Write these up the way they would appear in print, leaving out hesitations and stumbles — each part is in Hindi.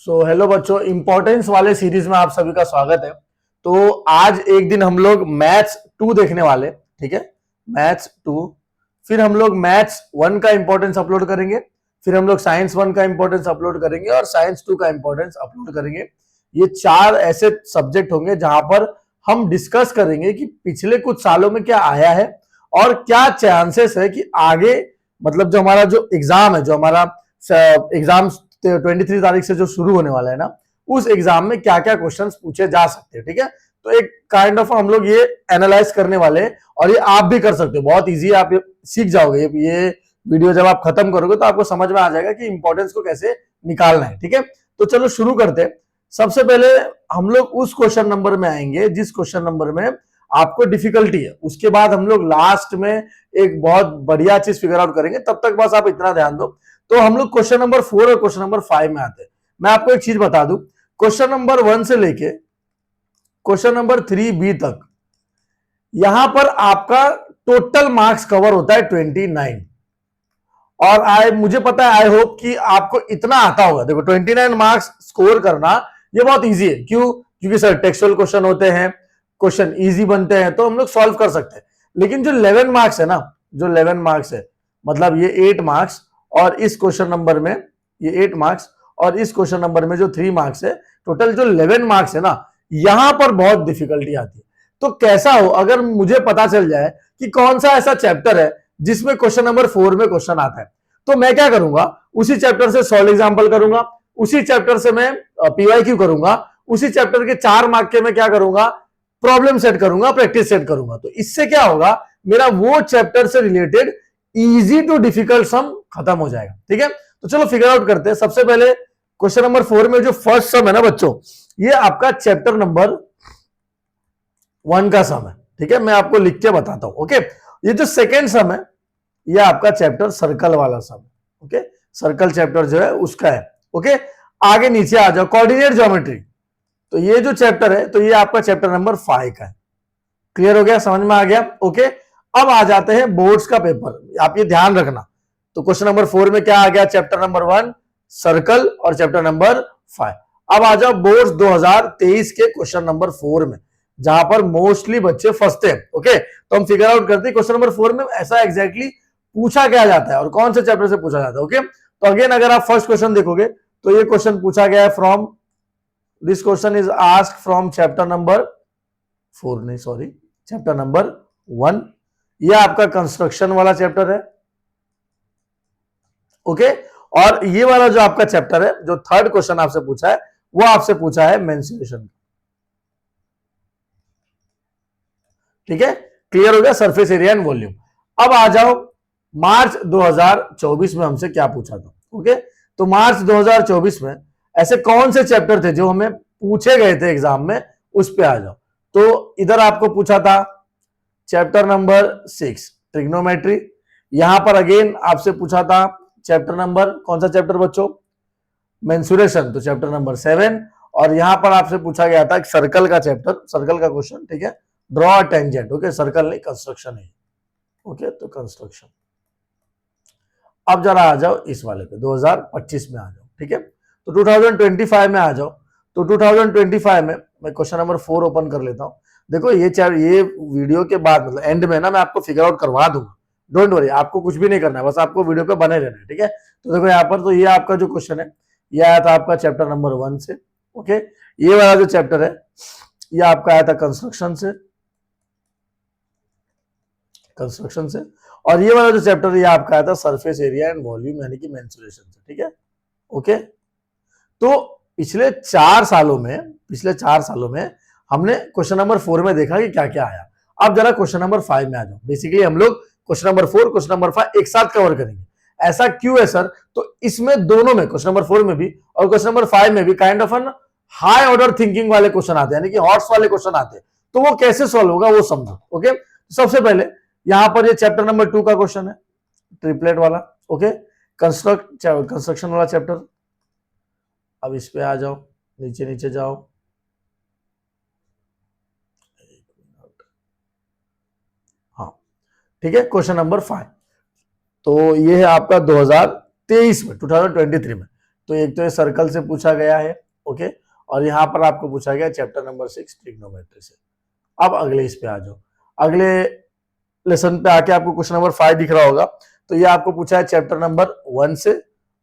हेलो बच्चों, इंपॉर्टेंस वाले सीरीज में आप सभी का स्वागत है। तो आज एक दिन हम लोग मैथ्स 2 देखने वाले, ठीक है। मैथ्स 2, फिर हम लोग मैथ्स 1 का इंपॉर्टेंस अपलोड करेंगे, फिर हम लोग साइंस 1 का इंपॉर्टेंस अपलोड करेंगे और साइंस 2 का इंपॉर्टेंस अपलोड करेंगे। ये 4 ऐसे सब्जेक्ट होंगे जहां पर हम डिस्कस करेंगे कि पिछले कुछ सालों में क्या आया है और क्या चांसेस है कि आगे, मतलब जो हमारा जो एग्जाम है, जो हमारा एग्जाम 23 तारीख से जो शुरू होने वाला है ना, उस एग्जाम में क्या क्या क्वेश्चंस पूछे जा सकते हैं, ठीक है। तो एक काइंड ऑफ हम लोग ये एनालाइज करने वाले हैं और ये आप भी कर सकते हो, बहुत इजी है, आप ये सीख जाओगे। ये वीडियो जब आप खत्म करोगे तो आपको समझ में आ जाएगा कि इंपॉर्टेंस को कैसे निकालना है, ठीक है। तो चलो शुरू करते हैं। सबसे पहले हम लोग उस क्वेश्चन नंबर में आएंगे जिस क्वेश्चन नंबर में आपको डिफिकल्टी है, उसके बाद हम लोग लास्ट में एक बहुत बढ़िया चीज फिगर आउट करेंगे। तब तक बस आप इतना ध्यान दो। तो हम लोग क्वेश्चन नंबर 4 और क्वेश्चन नंबर 5 में आते हैं। मैं आपको एक चीज बता दूं, क्वेश्चन नंबर 1 से लेके क्वेश्चन नंबर 3B तक यहां पर आपका टोटल मार्क्स कवर होता है 29। और मुझे पता है, आई होप कि आपको इतना आता होगा। देखो 29 मार्क्स स्कोर करना ये बहुत इजी है। क्यों? क्योंकि सर टेक्सुअल क्वेश्चन होते हैं, क्वेश्चन इजी बनते हैं, तो हम लोग सॉल्व कर सकते हैं। लेकिन जो 11 मार्क्स है ना, जो 11 मार्क्स है, मतलब ये 8 मार्क्स और इस क्वेश्चन नंबर में ये 8 मार्क्स और इस क्वेश्चन नंबर में जो 3 मार्क्स है, टोटल जो 11 मार्क्स है ना, यहां पर बहुत डिफिकल्टी आती है। तो कैसा हो अगर मुझे पता चल जाए कि कौन सा ऐसा चैप्टर है जिसमें क्वेश्चन नंबर 4 में क्वेश्चन आता है, तो मैं क्या करूंगा, उसी चैप्टर से सॉल्व एग्जांपल करूंगा, उसी चैप्टर से मैं पीवाईक्यू करूंगा, उसी चैप्टर के 4 मार्क के मैं क्या करूंगा, प्रॉब्लम सेट करूंगा, प्रैक्टिस सेट करूंगा। तो इससे क्या होगा, मेरा वो चैप्टर से रिलेटेड इजी टू डिफिकल्ट सम खत्म हो जाएगा, ठीक है। तो चलो फिगर आउट करते हैं। सबसे पहले क्वेश्चन नंबर 4 में जो फर्स्ट सम है ना बच्चों, ये आपका चैप्टर नंबर 1 का सम है, ठीक है। मैं आपको लिख के बताता हूं, ओके। ये जो सेकेंड सम है, ये आपका चैप्टर सर्कल वाला सम, ओके। सर्कल चैप्टर जो है उसका है, ओके। आगे नीचे आ जाओ, कोऑर्डिनेट ज्योमेट्री। तो ये जो चैप्टर है, तो ये आपका चैप्टर नंबर 5 का है। क्लियर हो गया, समझ में आ गया, ओके। अब आ जाते हैं बोर्ड्स का पेपर, आप ये ध्यान रखना। तो क्वेश्चन नंबर 4 में क्या आ गया, चैप्टर नंबर 1 सर्कल और चैप्टर नंबर 5। अब आ जाओ बोर्ड्स 2023 के क्वेश्चन नंबर 4 में, जहां पर मोस्टली बच्चे फंसते हैं, ओके। तो हम फिगर आउट करते हैं क्वेश्चन नंबर 4 में ऐसा एग्जैक्टली पूछा क्या जाता है और कौन से चैप्टर से पूछा जाता है, ओके। तो अगेन अगर आप फर्स्ट क्वेश्चन देखोगे तो ये क्वेश्चन पूछा गया है from, this question is asked from chapter number 4, नहीं सॉरी, चैप्टर नंबर 1। ये आपका कंस्ट्रक्शन वाला चैप्टर है, ओके। और ये वाला जो आपका चैप्टर है, जो थर्ड क्वेश्चन आपसे पूछा है, वो आपसे पूछा है मेंसुरेशन, ठीक है। क्लियर हो गया, सरफेस एरिया एंड वॉल्यूम। अब आ जाओ मार्च 2024 में हमसे क्या पूछा था, ओके। तो मार्च 2024 में ऐसे कौन से चैप्टर थे जो हमें पूछे गए थे एग्जाम में, उस पे आ जाओ। तो इधर आपको पूछा था चैप्टर नंबर 6 ट्रिग्नोमेट्री। यहां पर अगेन आपसे पूछा था चैप्टर नंबर, कौन सा चैप्टर बच्चों, मेंसुरेशन, तो चैप्टर नंबर 7। और यहां पर आपसे पूछा गया था सर्कल का चैप्टर, सर्कल का क्वेश्चन, ठीक है, ड्रॉ टेंजेंट, ओके। सर्कल नहीं, कंस्ट्रक्शन है, ओके। तो कंस्ट्रक्शन। अब जरा आ जाओ इस वाले पे, 2025 में आ जाओ, ठीक है। तो 2025 में आ जाओ। तो 2025 में मैं क्वेश्चन नंबर 4 ओपन कर लेता हूं। देखो ये वीडियो के बाद, मतलब एंड में ना, मैं आपको फिगर आउट करवा दूंगा, डोंट वरी, आपको कुछ भी नहीं करना है, बस आपको वीडियो पे बने रहना है, ठीक है। तो देखो यहाँ पर, तो ये आपका जो क्वेश्चन है, ये आया था आपका चैप्टर नंबर 1 से, ओके। ये वाला जो चैप्टर है, ये आपका आया था कंस्ट्रक्शन से, कंस्ट्रक्शन से। और ये वाला जो चैप्टर ये आपका आया था सरफेस एरिया एंड वॉल्यूम, यानी कि मेंसुरेशन से, ठीक है, ओके। तो पिछले 4 सालों में हमने क्वेश्चन नंबर 4 में देखा कि क्या क्या आया। अब जरा क्वेश्चन नंबर 5 में आ जाओ। बेसिकली हम लोग क्वेश्चन नंबर 4, क्वेश्चन नंबर 5 एक साथ कवर करेंगे। ऐसा क्यों है सर? तो इसमें दोनों में, क्वेश्चन नंबर 4 में भी और क्वेश्चन नंबर 5 में भी, kind of an high order thinking वाले क्वेश्चन आते हैं, यानी कि हॉट्स वाले क्वेश्चन आते हैं। तो वो कैसे सॉल्व होगा वो समझो, ओके। सबसे पहले यहां पर ये चैप्टर नंबर 2 का क्वेश्चन है, ट्रिपलेट वाला, ओके। कंस्ट्रक्शन वाला चैप्टर। अब इस पे आ जाओ, नीचे नीचे जाओ, हाँ, ठीक है। क्वेश्चन नंबर 5, तो ये है आपका 2023 में, 2023 में। तो एक तो ये सर्कल से पूछा गया है, ओके, और यहाँ पर आपको पूछा गया चैप्टर नंबर 6 ट्रिग्नोमेट्री से। अब अगले इस पे आ जाओ, अगले लेसन पे आके आपको क्वेश्चन नंबर 5 दिख रहा होगा। तो ये आपको पूछा है चैप्टर नंबर 1 से,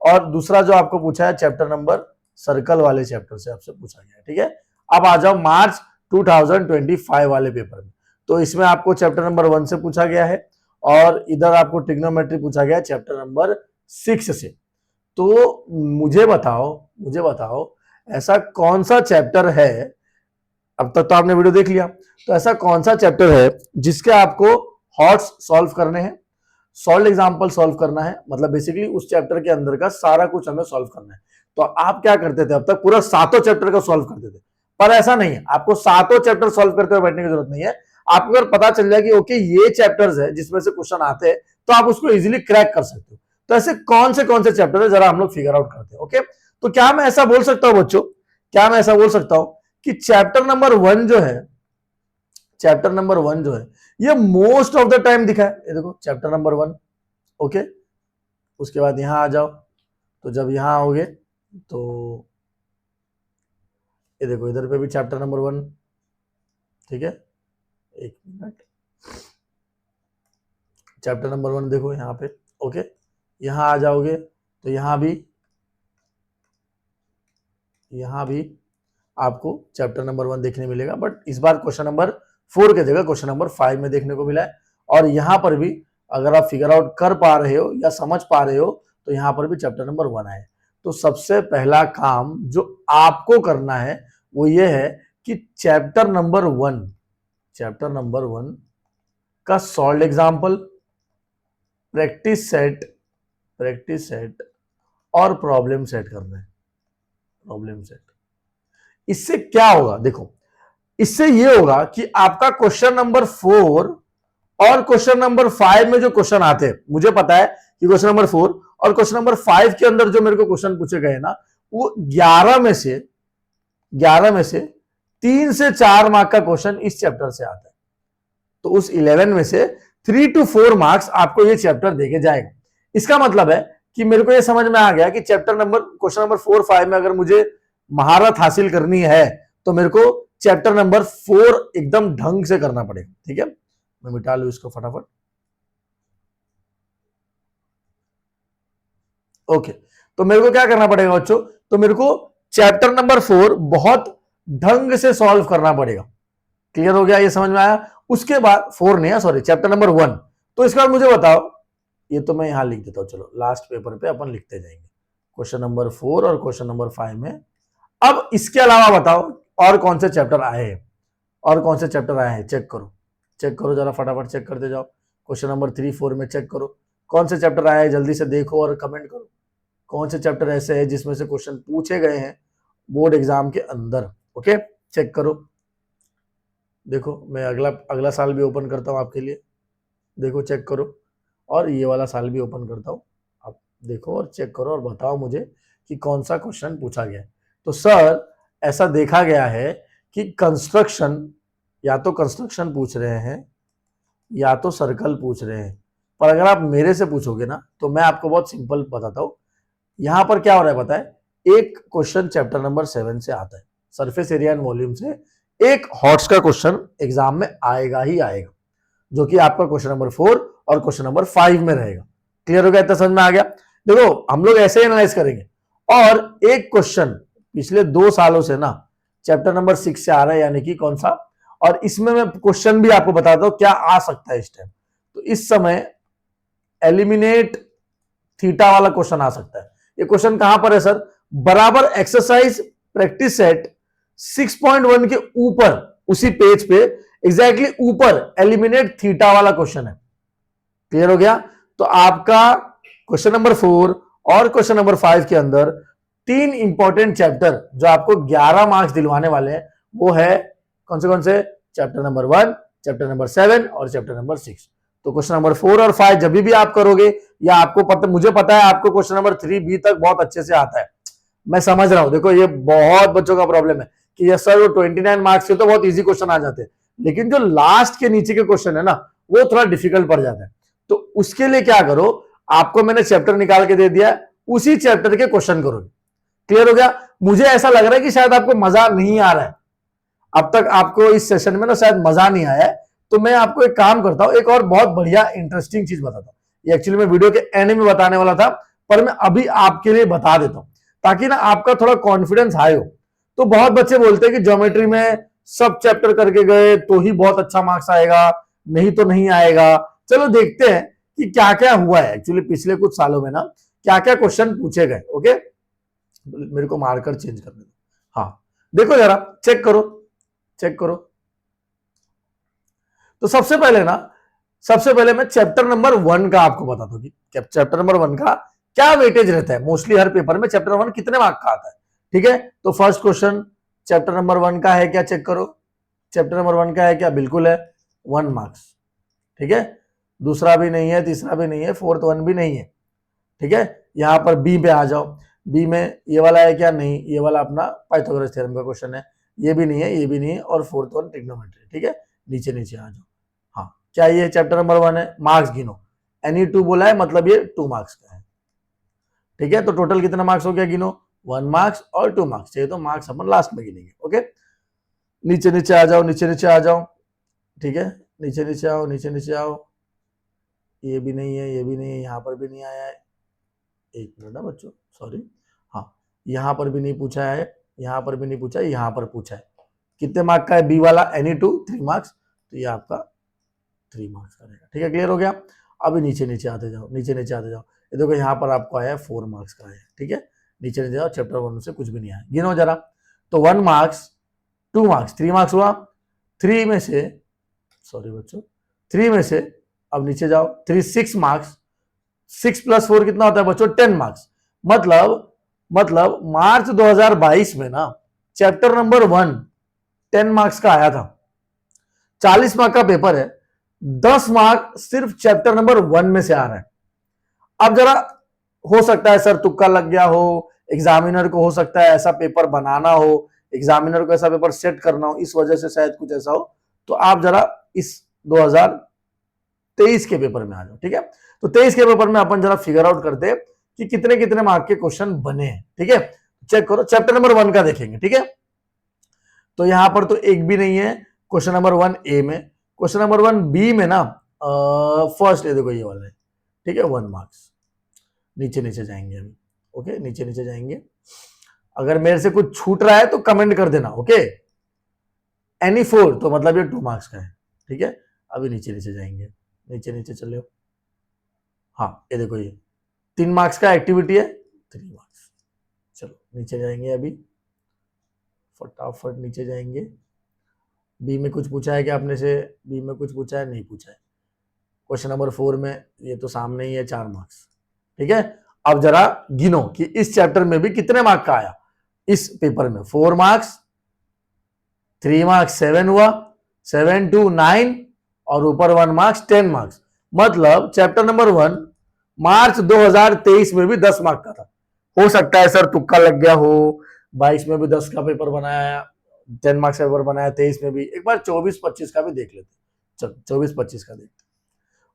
और दूसरा जो आपको पूछा है चैप्टर नंबर सर्कल वाले चैप्टर से आपसे पूछा गया है, ठीक है। अब आ जाओ मार्च 2025 वाले पेपर में। तो इसमें आपको चैप्टर नंबर 1 से पूछा गया है, और इधर आपको ट्रिग्नोमेट्री पूछा गया है चैप्टर नंबर 6 से। तो मुझे बताओ ऐसा कौन सा चैप्टर है, अब तक तो आपने वीडियो देख लिया, तो ऐसा कौन सा चैप्टर है जिसके आपको हॉट्स सॉल्व करने हैं, सॉल्व एग्जांपल सॉल्व करना है, मतलब बेसिकली उस चैप्टर के अंदर का सारा कुछ हमें सॉल्व करना है। तो आप क्या करते थे, अब तक पूरा 7 चैप्टर का सॉल्व करते थे, पर ऐसा नहीं है, आपको 7 चैप्टर सॉल्व करते हुए बैठने की जरूरत नहीं है। आपको अगर पता चल जाए कि ओके ये चैप्टर्स है जिसमें से क्वेश्चन आते हैं, तो आप उसको इजीली क्रैक कर सकते हो। तो ऐसे कौन से चैप्टर है, जरा हम लोग फिगर आउट करते हैं, ओके। तो क्या मैं ऐसा बोल सकता हूं बच्चों, क्या मैं ऐसा बोल सकता हूं कि चैप्टर नंबर 1 जो है, ये मोस्ट ऑफ द टाइम दिखा है, ये देखो चैप्टर नंबर 1, ओके। उसके बाद यहां आ जाओ, तो जब यहां आओगे तो ये देखो इधर पे भी चैप्टर नंबर 1, ठीक है, एक मिनट, चैप्टर नंबर 1 देखो यहाँ पे, ओके। यहां आ जाओगे तो यहां भी आपको चैप्टर नंबर 1 देखने मिलेगा, बट इस बार क्वेश्चन नंबर 4 के जगह क्वेश्चन नंबर 5 में देखने को मिला है। और यहां पर भी अगर आप फिगर आउट कर पा रहे हो या समझ पा रहे हो, तो यहां पर भी चैप्टर नंबर 1 आए। तो सबसे पहला काम जो आपको करना है वो ये है कि चैप्टर नंबर 1 का सॉल्व एग्जाम्पल, प्रैक्टिस सेट और प्रॉब्लम सेट करना है, प्रॉब्लम सेट। इससे क्या होगा, देखो इससे ये होगा कि आपका क्वेश्चन नंबर 4 और क्वेश्चन नंबर 5 में जो क्वेश्चन आते हैं, मुझे पता है कि क्वेश्चन नंबर 4 और क्वेश्चन नंबर 5 के अंदर जो मेरे को क्वेश्चन पूछे गए ना, वो 11 में से 3 से 4 मार्क का क्वेश्चन इस चैप्टर से आता है। तो उस 11 में से 3 to 4 मार्क्स आपको ये चैप्टर देके जाएगा। इसका मतलब है कि मेरे को ये समझ में आ गया कि क्वेश्चन नंबर 4, 5 में अगर मुझे महारत हासिल करनी है तो मेरे को चैप्टर नंबर 4 एकदम ढंग से करना पड़ेगा, ठीक है। मैं मिटा लू इसको फटाफट, ओके। तो मेरे को क्या करना पड़ेगा बच्चों, तो मेरे को चैप्टर नंबर 4 बहुत ढंग से सॉल्व करना पड़ेगा। क्लियर हो गया, ये समझ में आया। उसके बाद 4 नहीं है, सॉरी, चैप्टर नंबर 1। तो इसके बाद मुझे बताओ, ये तो मैं यहां लिख देता हूं, चलो लास्ट पेपर पे अपन लिखते जाएंगे क्वेश्चन नंबर 4 और क्वेश्चन नंबर 5 में। अब इसके अलावा बताओ और कौन से चैप्टर आए हैं, चेक करो जरा, फटाफट चेक करते जाओ। क्वेश्चन नंबर 3, 4 में चेक करो कौन से चैप्टर आए हैं, जल्दी से देखो और कमेंट करो कौन से चैप्टर ऐसे हैं जिसमें से क्वेश्चन पूछे गए हैं बोर्ड एग्जाम के अंदर, ओके। चेक करो, देखो मैं अगला साल भी ओपन करता हूं आपके लिए, देखो चेक करो, और ये वाला साल भी ओपन करता हूं, आप देखो और चेक करो और बताओ मुझे कि कौन सा क्वेश्चन पूछा गया है। तो सर ऐसा देखा गया है कि या तो कंस्ट्रक्शन पूछ रहे हैं या तो सर्कल पूछ रहे हैं, पर अगर आप मेरे से पूछोगे ना तो मैं आपको बहुत सिंपल बताता हूं। यहां पर क्या हो रहा है पता है, एक क्वेश्चन चैप्टर नंबर 7 से आता है, सरफेस एरिया एंड वॉल्यूम से एक हॉट्स का क्वेश्चन एग्जाम में आएगा ही आएगा, जो कि आपका क्वेश्चन नंबर 4 और क्वेश्चन नंबर 5 में रहेगा। क्लियर हो गया, इतना समझ में आ गया। देखो हम लोग ऐसे ही एनालाइज करेंगे। और एक क्वेश्चन पिछले 2 सालों से ना चैप्टर नंबर 6 से आ रहा है, यानी कि कौन सा, और इसमें मैं क्वेश्चन भी आपको बताता हूं क्या आ सकता है इस टाइम। तो इस समय एलिमिनेट थीटा वाला क्वेश्चन आ सकता है। ये क्वेश्चन कहां पर है सर, बराबर एक्सरसाइज प्रैक्टिस सेट 6.1 के ऊपर, उसी पेज पे एग्जैक्टली ऊपर एलिमिनेट थीटा वाला क्वेश्चन है। क्लियर हो गया। तो आपका क्वेश्चन नंबर 4 और क्वेश्चन नंबर 5 के अंदर 3 इंपॉर्टेंट चैप्टर जो आपको 11 मार्क्स दिलवाने वाले हैं, वो है कौन से, चैप्टर नंबर 1, चैप्टर नंबर 7 और चैप्टर नंबर 6। तो क्वेश्चन नंबर 4 और 5 जब भी आप करोगे, या आपको मुझे पता है आपको क्वेश्चन नंबर 3B तक बहुत अच्छे से आता है, मैं समझ रहा हूं। देखो ये बहुत बच्चों का प्रॉब्लम है कि ये सर वो 29 मार्क्स के तो बहुत इजी क्वेश्चन आ जाते हैं, लेकिन जो लास्ट के नीचे के क्वेश्चन है ना, वो थोड़ा डिफिकल्ट पड़ जाता है। तो उसके लिए क्या करो, आपको मैंने चैप्टर निकाल के दे दिया, उसी चैप्टर के क्वेश्चन करोगे। क्लियर हो गया? मुझे ऐसा लग रहा है कि शायद आपको मजा नहीं आ रहा है, अब तक आपको इस सेशन में ना शायद मजा नहीं आया है। तो मैं आपको एक काम करता हूं, एक और बहुत बढ़िया इंटरेस्टिंग चीज बताता हूं। ये एक्चुअली मैं वीडियो के एंड में बताने वाला था, पर मैं अभी आपके लिए बता देता हूं ताकि ना आपका थोड़ा कॉन्फिडेंस हाई हो। तो बहुत बच्चे बोलते हैं कि ज्योमेट्री में सब चैप्टर करके गए तो ही बहुत अच्छा मार्क्स आएगा, नहीं तो नहीं आएगा। चलो देखते हैं कि क्या क्या हुआ है एक्चुअली पिछले कुछ सालों में ना, क्या क्या क्वेश्चन पूछे गए। ओके, मेरे को मार्कर चेंज करने दो। हाँ देखो जरा, चेक करो, चेक करो। तो सबसे पहले मैं चैप्टर नंबर 1 का आपको बताता हूँ कि चैप्टर नंबर 1 का क्या वेटेज रहता है। मोस्टली हर पेपर में चैप्टर 1 कितने मार्क का आता है, ठीक है? तो फर्स्ट क्वेश्चन चैप्टर नंबर 1 का है क्या, चेक करो। चैप्टर नंबर 1 का है क्या, बिल्कुल है, 1 मार्क्स, ठीक है? दूसरा भी नहीं है, तीसरा भी नहीं है, फोर्थ 1 भी नहीं है, ठीक है? यहां पर बी पे आ जाओ। बी में ये वाला है क्या, नहीं, ये वाला अपना पाइथागोरस थ्योरम का क्वेश्चन है, ये भी नहीं है, ये भी नहीं है, और फोर्थ 1 ट्रिग्नोमेट्री, ठीक है? नीचे नीचे आ जाओ। हाँ, क्या ये चैप्टर नंबर 1 है? मार्क्स गिनो, एनी 2 बोला है मतलब ये 2 मार्क्स का है, ठीक है? तो टोटल कितना मार्क्स हो गया, गिनो, 1 मार्क्स और 2 मार्क्स। चाहिए तो मार्क्स अपन लास्ट में गिनेंगे। ओके, नीचे नीचे आ जाओ, नीचे नीचे आ जाओ, ठीक है? नीचे नीचे आओ, नीचे नीचे आओ। ये भी नहीं है, ये भी नहीं है, यहाँ पर भी नहीं आया है, एक मिनट ना बच्चों, सॉरी। हाँ, यहाँ पर भी नहीं पूछा है, यहाँ पर भी नहीं पूछा है, यहाँ पर पूछा है। कितने मार्क का है बी वाला, एनी 2 3 मार्क्स, तो ये आपका 3 मार्क्स का रहेगा, ठीक है? क्लियर हो गया? अभी नीचे नीचे आते जाओ, नीचे नीचे आते जाओ। ये देखो यहाँ पर आपको आया 4 मार्क्स का है, ठीक है? नीचे नीचे जाओ, चैप्टर 1 से कुछ भी नहीं आया, गिनो जरा। तो 1 मार्क्स, 2 मार्क्स, 3 मार्क्स हुआ। 3 में से, सॉरी बच्चों, 3 में से अब नीचे जाओ, 3 6 मार्क्स, 6 + 4 कितना होता है बच्चों, 10 मार्क्स। मतलब मार्च 2022 में ना चैप्टर नंबर 1 10 मार्क्स का आया था। 40 मार्क का पेपर है, 10 मार्क सिर्फ चैप्टर नंबर 1 में से आ रहा है। अब जरा, हो सकता है सर तुक्का लग गया हो, एग्जामिनर को हो सकता है ऐसा पेपर बनाना हो, एग्जामिनर को ऐसा पेपर सेट करना हो, इस वजह से शायद कुछ ऐसा हो। तो आप जरा इस 2023 के पेपर में आ जाओ, ठीक है? तो 23 के पेपर में अपन जरा फिगर आउट करते हैं कि कितने कितने मार्क के क्वेश्चन बने हैं, ठीक है? चेक करो, चैप्टर नंबर 1 का देखेंगे, ठीक है? तो यहां पर तो एक भी नहीं है क्वेश्चन नंबर 1 ए में। क्वेश्चन नंबर 1 बी में ना फर्स्ट ये देखो, ये वाला है, ठीक है? 1 मार्क्स। नीचे नीचे जाएंगे अभी, ओके? नीचे नीचे जाएंगे। अगर मेरे से कुछ छूट रहा है तो कमेंट कर देना, ओके? एनी 4 तो मतलब ये 2 मार्क्स का है, ठीक है? अभी नीचे नीचे जाएंगे, नीचे नीचे चले। हाँ, ये देखो, ये 3 मार्क्स का एक्टिविटी है, 3 मार्क्स। चलो नीचे जाएंगे अभी, फटाफट नीचे जाएंगे। बी में कुछ पूछा है क्या आपने से? बी में कुछ पूछा है, नहीं पूछा है। क्वेश्चन नंबर 4 में ये तो सामने ही है, 4 मार्क्स, ठीक है? अब जरा गिनो कि इस चैप्टर में भी कितने मार्क का आया। इस पेपर में 4 मार्क्स, 3 मार्क्स 7 हुआ, 7 2 9, और ऊपर 1 मार्क्स 10 मार्क्स। मतलब चैप्टर नंबर 1 मार्च 2023 में भी 10 मार्क का था। हो सकता है सर तुक्का लग गया हो, 22 में भी 10 का पेपर बनाया, 10 मार्क्स का पेपर बनाया, 23 में भी। एक बार 24-25 का भी देख लेते। चलो 24-25 का देखते।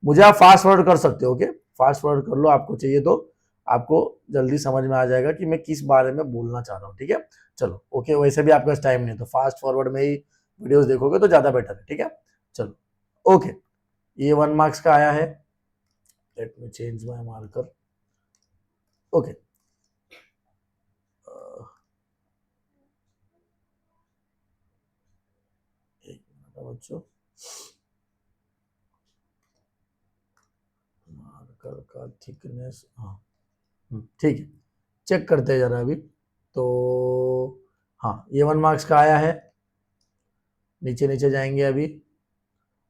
मुझे आप फास्ट फॉरवर्ड कर सकते हो, ओके? फास्ट फॉरवर्ड कर लो, आपको चाहिए तो आपको जल्दी समझ में आ जाएगा कि मैं किस बारे में बोलना चाह रहा हूँ, ठीक है? चलो ओके, वैसे भी आपके पास टाइम नहीं है तो फास्ट फॉरवर्ड में ही वीडियोस देखोगे तो ज्यादा बेटर है, ठीक है? चलो ओके, ये 1 मार्क्स का आया है। Let me change my marker, okay. एक मिनट बच्चों, मार्कर का थिकनेस, हाँ ठीक है, चेक करते हैं जरा अभी। तो हाँ, ये 1 मार्क्स का आया है। नीचे नीचे जाएंगे अभी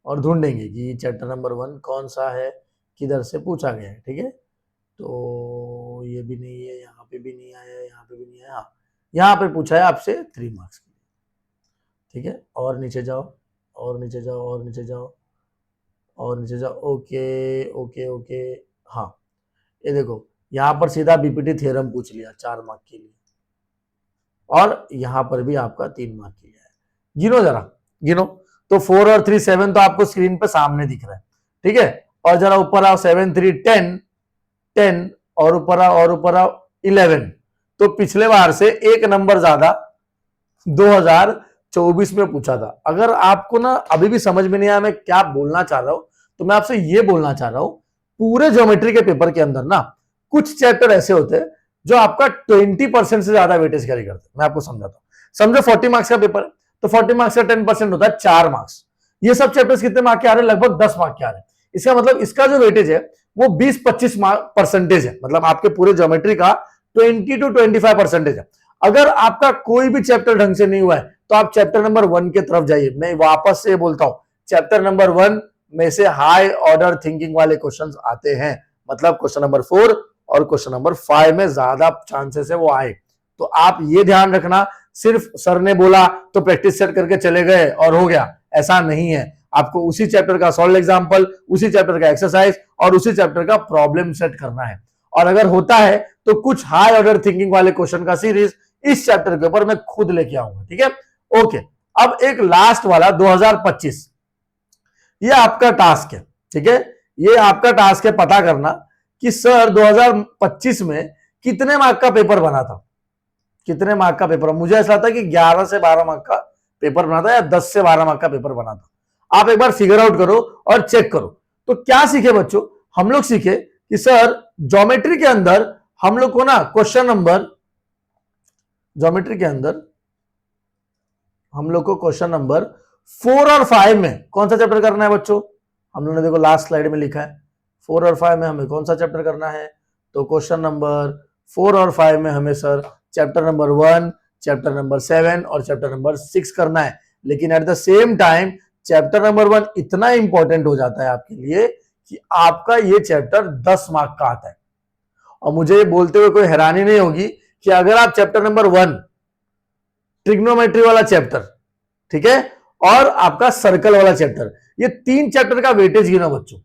और ढूंढेंगे कि चैप्टर नंबर 1 कौन सा है, किधर से पूछा गया है, ठीक है? तो ये भी नहीं है, यहाँ पे भी नहीं आया, यहाँ पे भी नहीं आया। हाँ, यहाँ पे पूछा है आपसे 3 मार्क्स के लिए, ठीक है? और नीचे जाओ, और नीचे जाओ, और नीचे जाओ, और नीचे जाओ, ओके ओके ओके। हाँ, ये देखो, यहाँ पर सीधा बीपीटी थ्योरम पूछ लिया 4 मार्क के लिए, और यहाँ पर भी आपका 3 मार्क के लिए है। गिनो जरा, गिनो। तो 4 और 3 7 तो आपको स्क्रीन पे सामने दिख रहा है, ठीक है? और जरा ऊपर आओ, 7 3 10 10, और ऊपर आओ, और ऊपर आओ 11। तो पिछले बार से एक नंबर ज्यादा 2024 में पूछा था। अगर आपको ना अभी भी समझ में नहीं आया मैं क्या बोलना चाह रहा हूं, तो मैं आपसे ये बोलना चाह रहा हूं, पूरे ज्योमेट्री के पेपर के अंदर ना कुछ चैप्टर ऐसे होते हैं जो आपका 20% से ज्यादा वेटेज कैरी करते हैं। मैं आपको समझाता हूं। समझो 40 मार्क्स का पेपर है, तो 40 मार्क्स का 10% होता है 4 मार्क्स। ये सब चैप्टर्स कितने मार्क के आ रहे हैं? लगभग 10 मार्क के आ रहे हैं। इसका मतलब इसका जो वेटेज है वो 20-25 परसेंटेज है, मतलब आपके पूरे ज्योमेट्री का 20 to 25% है। अगर आपका कोई भी चैप्टर ढंग से नहीं हुआ है तो आप चैप्टर नंबर 1 के तरफ जाइए। मैं वापस से बोलता हूं, चैप्टर नंबर 1 में से हाई ऑर्डर थिंकिंग वाले क्वेश्चंस आते हैं, मतलब क्वेश्चन नंबर 4 और क्वेश्चन नंबर 5 में ज्यादा चांसेस है वो आए। तो आप ये ध्यान रखना, सिर्फ सर ने बोला तो प्रैक्टिस सेट करके चले गए और हो गया, ऐसा नहीं है। आपको उसी चैप्टर का सॉल्व एग्जांपल, उसी चैप्टर का एक्सरसाइज और उसी चैप्टर का प्रॉब्लम सेट करना है। और अगर होता है तो कुछ हाई ऑर्डर थिंकिंग वाले क्वेश्चन का सीरीज इस चैप्टर के ऊपर मैं खुद लेके आऊंगा, ठीक है? ओके, अब एक लास्ट वाला 2025, ये आपका टास्क है, ठीक है? ये आपका टास्क है पता करना कि सर 2025 में कितने मार्क का पेपर बना था, कितने मार्क का पेपर। मुझे ऐसा लगता है कि 11 से 12 मार्क का पेपर बना था या 10 से 12 मार्क का पेपर बना था। आप एक बार फिगर आउट करो और चेक करो। तो क्या सीखे बच्चों? हम लोग सीखे कि सर ज्योमेट्री के अंदर हम लोग को ना क्वेश्चन नंबर, ज्योमेट्री के अंदर हम लोग को क्वेश्चन नंबर 4 और 5 में कौन सा चैप्टर करना है बच्चों? हम लोगों ने देखो लास्ट स्लाइड में लिखा है 4 और 5 में हमें कौन सा चैप्टर करना है। तो क्वेश्चन नंबर 4 और 5 में हमें sir chapter number 1, chapter number 7 और चैप्टर नंबर 6 करना है। लेकिन at the same time chapter number 1 इतना इंपॉर्टेंट हो जाता है आपके लिए कि आपका ये चैप्टर 10 मार्क का आता है। और मुझे ये बोलते हुए कोई हैरानी नहीं होगी कि अगर आप चैप्टर नंबर 1 ट्रिग्नोमेट्री वाला चैप्टर, ठीक है, और आपका सर्कल वाला चैप्टर, ये 3 चैप्टर का वेटेज गिनो बच्चों,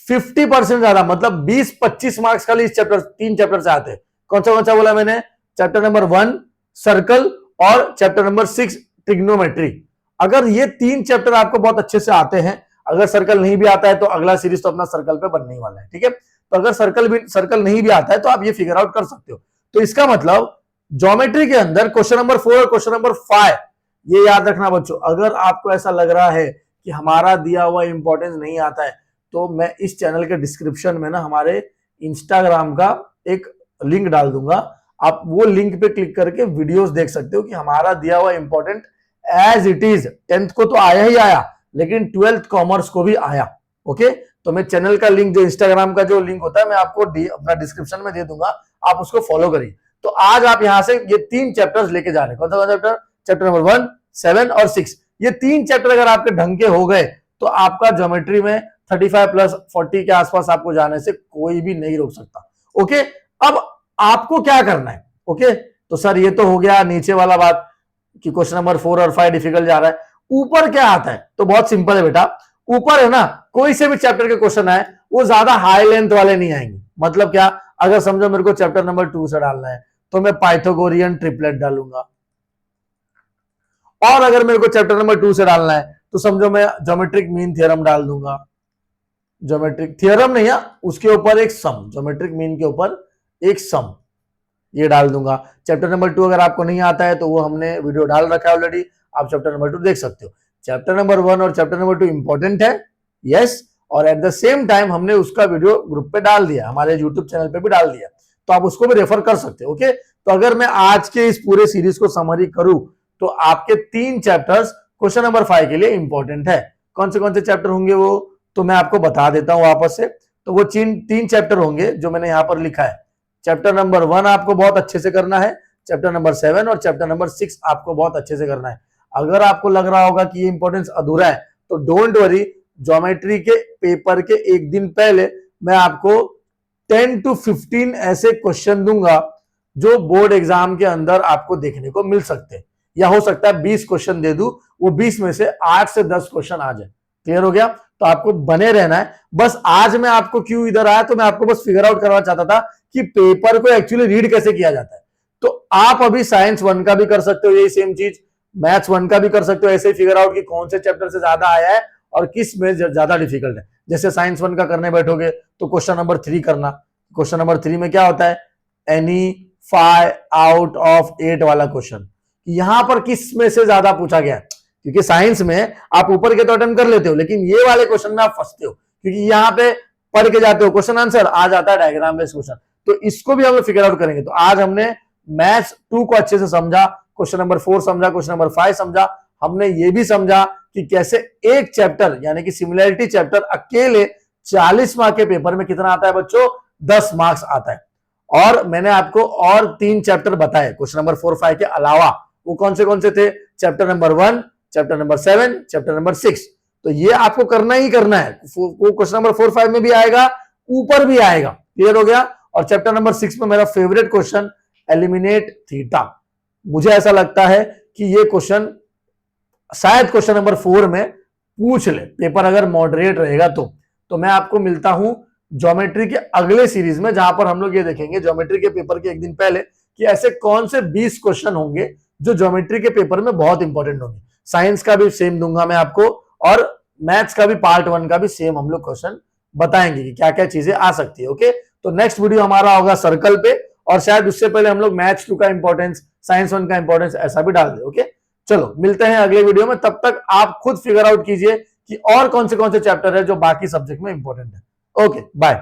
50% ज्यादा, मतलब 20-25 मार्क्स खाली इस चैप्टर 3 चैप्टर से आते हैं। कौन सा बोला मैंने? चैप्टर नंबर 1 सर्कल और चैप्टर नंबर 6 ट्रिग्नोमेट्री। अगर ये 3 चैप्टर आपको बहुत अच्छे से आते हैं, अगर सर्कल नहीं भी आता है तो अगला सीरीज तो अपना सर्कल पे बनने ही वाला है, ठीक है? तो अगर सर्कल नहीं भी आता है तो आप ये फिगर आउट कर सकते हो। तो इसका मतलब ज्योमेट्री के अंदर क्वेश्चन नंबर 4 और क्वेश्चन नंबर 5, ये याद रखना बच्चों। अगर आपको ऐसा लग रहा है कि हमारा दिया हुआ इंपॉर्टेंस नहीं आता है, तो मैं इस चैनल के डिस्क्रिप्शन में ना हमारे इंस्टाग्राम का एक लिंक डाल दूंगा। आप वो लिंक पे क्लिक करके वीडियोस देख सकते हो कि हमारा दिया हुआ important as it is. 10th को तो आया ही आया, लेकिन 12th कॉमर्स को भी आया। ओके, तो मैं चैनल का लिंक, जो इंस्टाग्राम का जो लिंक होता है, मैं आपको अपना डिस्क्रिप्शन में दे दूंगा, आप उसको फॉलो करिए। तो आज आप यहां से ये 3 चैप्टर्स लेके जा रहे हैं। कौन सा चैप्टर? चैप्टर नंबर 1, 7 और 6। ये 3 चैप्टर अगर आपके ढंग के हो गए तो आपका ज्योमेट्री में 35+40 के आसपास आपको जाने से कोई भी नहीं रोक सकता। ओके, अब आपको क्या करना है? ओके, तो सर ये तो हो गया नीचे वाला बात कि क्वेश्चन नंबर 4 और 5 डिफिकल्ट जा रहा है। ऊपर क्या आता है? तो बहुत सिंपल है बेटा। ऊपर है ना, कोई से भी चैप्टर के क्वेश्चन आए वो ज्यादा हाई लेंथ वाले नहीं आएंगे। मतलब क्या? अगर समझो मेरे को चैप्टर नंबर 2 से डालना है तो मैं पाइथागोरियन ट्रिपलेट डालूंगा, और अगर मेरे को चैप्टर नंबर 2 से डालना है तो समझो मैं ज्योमेट्रिक मीन थ्योरम डाल दूंगा। ज्योमेट्रिक थ्योरम नहीं है, उसके ऊपर एक सम, ज्योमेट्रिक मीन के ऊपर एक सम, ये डाल दूंगा। चैप्टर नंबर 2 अगर आपको नहीं आता है तो वो हमने वीडियो डाल रखा है ऑलरेडी, आप चैप्टर नंबर 2 देख सकते हो। चैप्टर नंबर 1 और चैप्टर नंबर 2 इंपॉर्टेंट है, यस, और एट द सेम टाइम हमने उसका वीडियो ग्रुप पे डाल दिया, हमारे यूट्यूब चैनल पे भी डाल दिया, तो आप उसको भी रेफर कर सकते हो। ओके, तो अगर मैं आज के इस पूरे सीरीज को समरी करूं तो आपके 3 चैप्टर्स क्वेश्चन नंबर 5 के लिए इंपॉर्टेंट है। कौन से चैप्टर होंगे वो तो मैं आपको बता देता हूं वापस से। तो वो 3 चैप्टर होंगे जो मैंने यहां पर लिखा है। चैप्टर नंबर 1 आपको बहुत अच्छे से करना है, चैप्टर नंबर 7 और चैप्टर नंबर 6 आपको बहुत अच्छे से करना है। अगर आपको लग रहा होगा कि ये इंपॉर्टेंस अधूरा है तो डोंट वरी, ज्योमेट्री के पेपर के एक दिन पहले मैं आपको 10 to 15 ऐसे क्वेश्चन दूंगा जो बोर्ड एग्जाम के अंदर आपको देखने को मिल सकते हैं, या हो सकता है 20 क्वेश्चन दे दूं, वो 20 में से 8 से 10 क्वेश्चन आ जाए। क्लियर हो गया? तो आपको बने रहना है। बस आज मैं आपको क्यों इधर आया, तो मैं आपको बस फिगर आउट करना चाहता था कि पेपर को एक्चुअली रीड कैसे किया जाता है। तो आप अभी साइंस 1 का भी कर सकते हो यही सेम चीज, मैथ्स 1 का भी कर सकते हो ऐसे फिगर आउट कि कौन से चैप्टर से ज्यादा आया है और किस में ज्यादा डिफिकल्ट है। जैसे साइंस 1 का करने बैठोगे तो क्वेश्चन नंबर 3 करना। क्वेश्चन नंबर 3 में क्या होता है? एनी 5 आउट ऑफ 8 वाला क्वेश्चन, यहां पर किस में से ज्यादा पूछा गया है। क्योंकि साइंस में आप ऊपर के तो अटेम्प्ट कर लेते हो, लेकिन ये वाले क्वेश्चन में आप फंसते हो, क्योंकि यहां पे पढ़ के जाते हो क्वेश्चन आंसर आ जाता है डायग्राम बेस्ड क्वेश्चन, तो इसको भी हम लोग फिगर आउट करेंगे। तो आज हमने मैथ्स 2 को अच्छे से समझा, क्वेश्चन नंबर 4 समझा, क्वेश्चन नंबर 5 समझा, हमने ये भी समझा कि कैसे एक चैप्टर यानी कि सिमिलैरिटी चैप्टर अकेले 40 मार्क के पेपर में कितना आता है बच्चों, 10 मार्क्स आता है। और मैंने आपको और 3 चैप्टर बताए क्वेश्चन नंबर 4 5 के अलावा, वो कौन से थे, chapter number 1, chapter number 7, chapter number 6। तो ये आपको करना ही करना है, वो क्वेश्चन नंबर 4 5 में भी आएगा, ऊपर भी आएगा, क्लियर हो गया। और चैप्टर नंबर 6 में मेरा फेवरेट क्वेश्चन एलिमिनेट थीटा, मुझे ऐसा लगता है कि ये क्वेश्चन शायद क्वेश्चन नंबर 4 में पूछ ले पेपर, अगर मॉडरेट रहेगा तो मैं आपको मिलता हूं ज्योमेट्री के अगले सीरीज में, जहां पर हम लोग ये देखेंगे ज्योमेट्री के पेपर के एक दिन पहले कि ऐसे कौन से 20 क्वेश्चन होंगे जो ज्योमेट्री के पेपर में बहुत इंपॉर्टेंट होंगे। साइंस का भी सेम दूंगा मैं आपको, और मैथ्स का भी पार्ट 1 का भी सेम हम लोग क्वेश्चन बताएंगे कि क्या क्या चीजें आ सकती है। ओके, तो नेक्स्ट वीडियो हमारा होगा सर्कल पे, और शायद उससे पहले हम लोग मैथ्स 2 का इंपॉर्टेंस, साइंस 1 का इंपॉर्टेंस ऐसा भी डाल दे। ओके, चलो मिलते हैं अगले वीडियो में, तब तक आप खुद फिगर आउट कीजिए कि और कौन से चैप्टर है जो बाकी सब्जेक्ट में इंपॉर्टेंट है। Okay, bye.